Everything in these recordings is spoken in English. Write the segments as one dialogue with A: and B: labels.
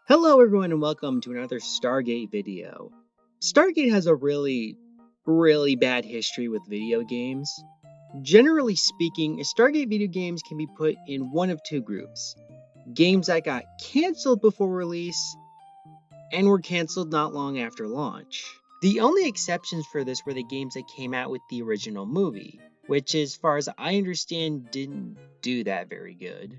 A: Hello everyone and welcome to another Stargate video. Stargate has a really bad history with video games. Generally speaking, Stargate video games can be put in one of two groups. Games that got cancelled before release and were cancelled not long after launch. The only exceptions for this were the games that came out with the original movie, which as far as I understand didn't do that very good.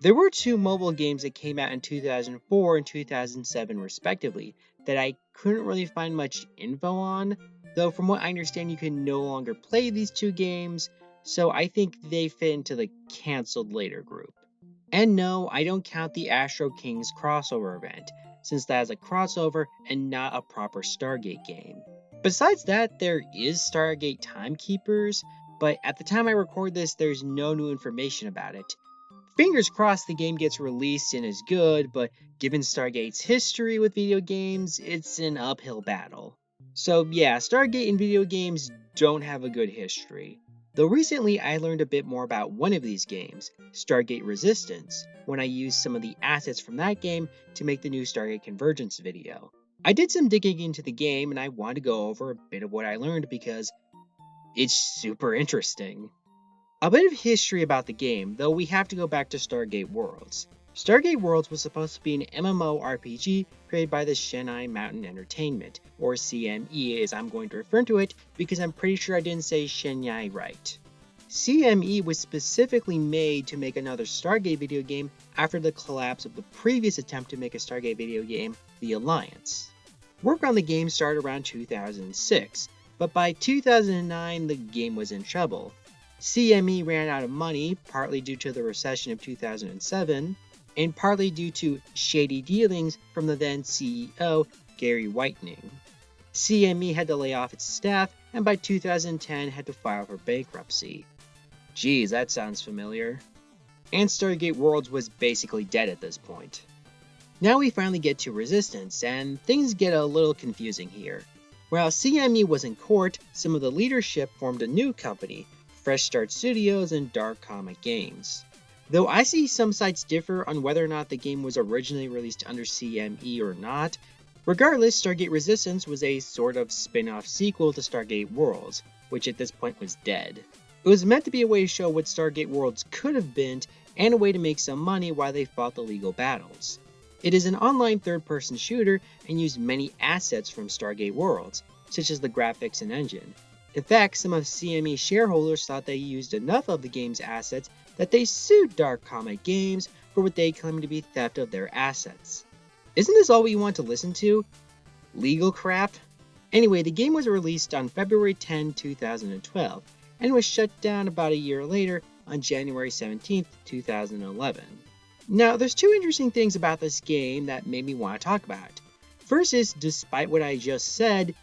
A: There were two mobile games that came out in 2004 and 2007 respectively that I couldn't really find much info on, though from what I understand you can no longer play these two games, so I think they fit into the cancelled later group. And no, I don't count the Astro Kings crossover event, since that is a crossover and not a proper Stargate game. Besides that, there is Stargate Timekeepers, but at the time I record this, there's no new information about it. Fingers crossed the game gets released and is good, but given Stargate's history with video games, it's an uphill battle. So yeah, Stargate and video games don't have a good history. Though recently I learned a bit more about one of these games, Stargate Resistance, when I used some of the assets from that game to make the new Stargate Convergence video. I did some digging into the game and I wanted to go over a bit of what I learned because it's super interesting. A bit of history about the game, though we have to go back to Stargate Worlds. Stargate Worlds was supposed to be an MMORPG created by the Chennai Mountain Entertainment, or CME as I'm going to refer to it because I'm pretty sure I didn't say Chennai right. CME was specifically made to make another Stargate video game after the collapse of the previous attempt to make a Stargate video game, The Alliance. Work on the game started around 2006, but by 2009 the game was in trouble. CME ran out of money, partly due to the recession of 2007, and partly due to shady dealings from the then CEO, Gary Whitening. CME had to lay off its staff, and by 2010 had to file for bankruptcy. Geez, that sounds familiar. And Stargate Worlds was basically dead at this point. Now we finally get to Resistance, and things get a little confusing here. While CME was in court, some of the leadership formed a new company, Fresh Start Studios and Dark Comic Games. Though I see some sites differ on whether or not the game was originally released under CME or not, regardless, Stargate Resistance was a sort of spin-off sequel to Stargate Worlds, which at this point was dead. It was meant to be a way to show what Stargate Worlds could have been and a way to make some money while they fought the legal battles. It is an online third-person shooter and used many assets from Stargate Worlds, such as the graphics and engine. In fact, some of CME shareholders thought they used enough of the game's assets that they sued Dark Comic Games for what they claimed to be theft of their assets. Isn't this all we want to listen to? Legal crap? Anyway, the game was released on February 10, 2012, and was shut down about a year later on January 17, 2011. Now, there's two interesting things about this game that made me want to talk about. First is, despite what I just said,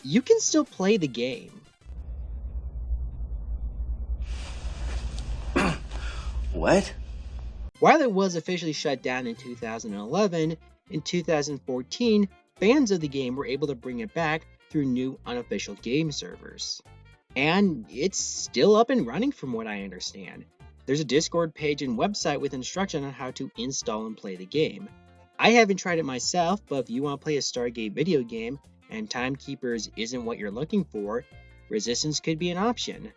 A: you can still play the game.
B: What?
A: While it was officially shut down in 2011, in 2014, fans of the game were able to bring it back through new unofficial game servers. And it's still up and running from what I understand. There's a Discord page and website with instruction on how to install and play the game. I haven't tried it myself, but if you want to play a Stargate video game and Timekeepers isn't what you're looking for, Resistance could be an option.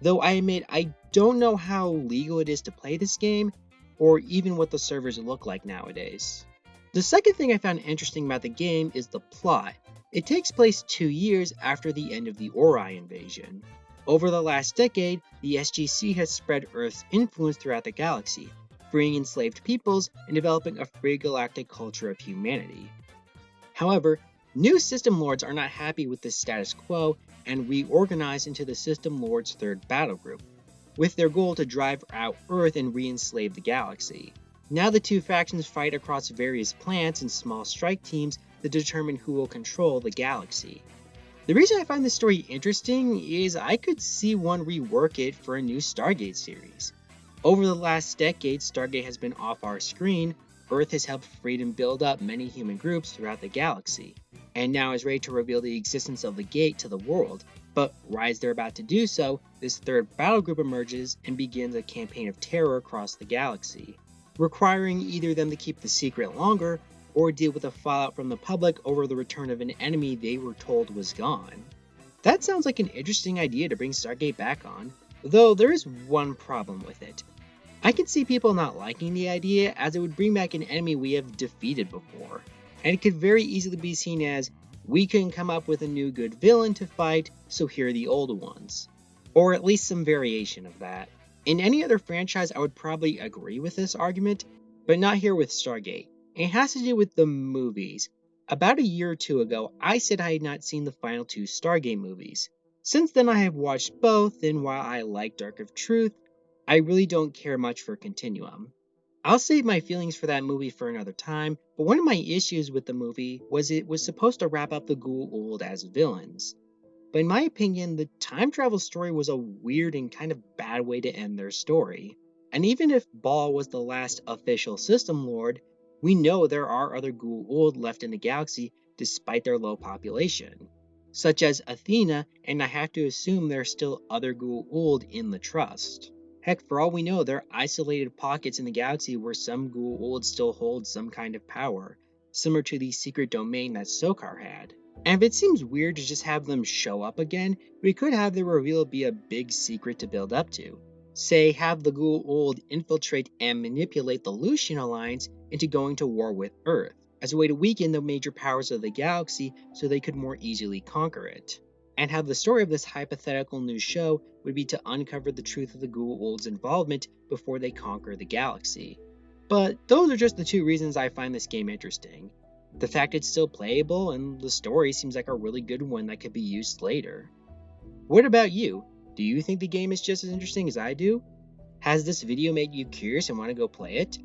A: Though I admit I don't know how legal it is to play this game, or even what the servers look like nowadays. The second thing I found interesting about the game is the plot. It takes place 2 years after the end of the Ori invasion. Over the last decade, the SGC has spread Earth's influence throughout the galaxy, freeing enslaved peoples and developing a free galactic culture of humanity. However, new System Lords are not happy with this status quo and reorganize into the System Lords' third battle group, with their goal to drive out Earth and re-enslave the galaxy. Now the two factions fight across various planets and small strike teams to determine who will control the galaxy. The reason I find this story interesting is I could see one rework it for a new Stargate series. Over the last decade, Stargate has been off our screen. Earth has helped freedom build up many human groups throughout the galaxy, and now is ready to reveal the existence of the gate to the world. But right as they're about to do so, this third battle group emerges and begins a campaign of terror across the galaxy, requiring either them to keep the secret longer or deal with the fallout from the public over the return of an enemy they were told was gone. That sounds like an interesting idea to bring Stargate back on, though there is one problem with it. I can see people not liking the idea as it would bring back an enemy we have defeated before, and it could very easily be seen as, we couldn't come up with a new good villain to fight, so here are the old ones. Or at least some variation of that. In any other franchise I would probably agree with this argument, but not here with Stargate. It has to do with the movies. About a year or two ago, I said I had not seen the final two Stargate movies. Since then I have watched both, and while I like Dark of Truth, I really don't care much for Continuum. I'll save my feelings for that movie for another time, but one of my issues with the movie was it was supposed to wrap up the Goa'uld as villains. But in my opinion, the time travel story was a weird and kind of bad way to end their story. And even if Ball was the last official system lord, we know there are other Goa'uld left in the galaxy despite their low population, such as Athena, and I have to assume there are still other Goa'uld in the Trust. Heck, for all we know, there are isolated pockets in the galaxy where some Goa'uld still hold some kind of power, similar to the secret domain that Sokar had. And if it seems weird to just have them show up again, we could have the reveal be a big secret to build up to. Say, have the Goa'uld infiltrate and manipulate the Lucian Alliance into going to war with Earth, as a way to weaken the major powers of the galaxy so they could more easily conquer it. And how the story of this hypothetical new show would be to uncover the truth of the Goa'uld's involvement before they conquer the galaxy. But those are just the two reasons I find this game interesting. The fact it's still playable, and the story seems like a really good one that could be used later. What about you? Do you think the game is just as interesting as I do? Has this video made you curious and want to go play it?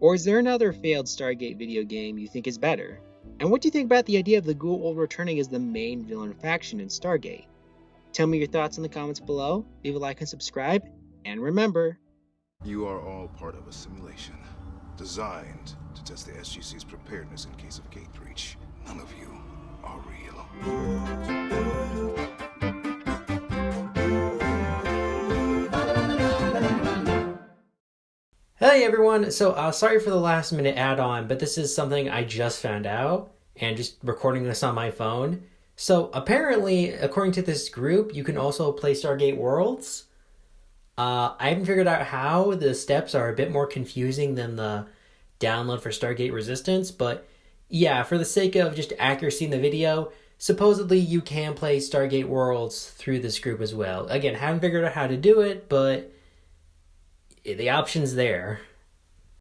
A: Or is there another failed Stargate video game you think is better? And what do you think about the idea of the Goa'uld returning as the main villain faction in Stargate? Tell me your thoughts in the comments below, leave a like and subscribe, and remember,
B: you are all part of a simulation designed to test the SGC's preparedness in case of gate breach. None of you are real.
C: Hey everyone, so sorry for the last minute add-on, but this is something I just found out, and just recording this on my phone. So apparently, according to this group, you can also play Stargate Worlds. I haven't figured out how. The steps are a bit more confusing than the download for Stargate Resistance, but yeah, for the sake of just accuracy in the video, supposedly you can play Stargate Worlds through this group as well. Again, haven't figured out how to do it, but the option's there.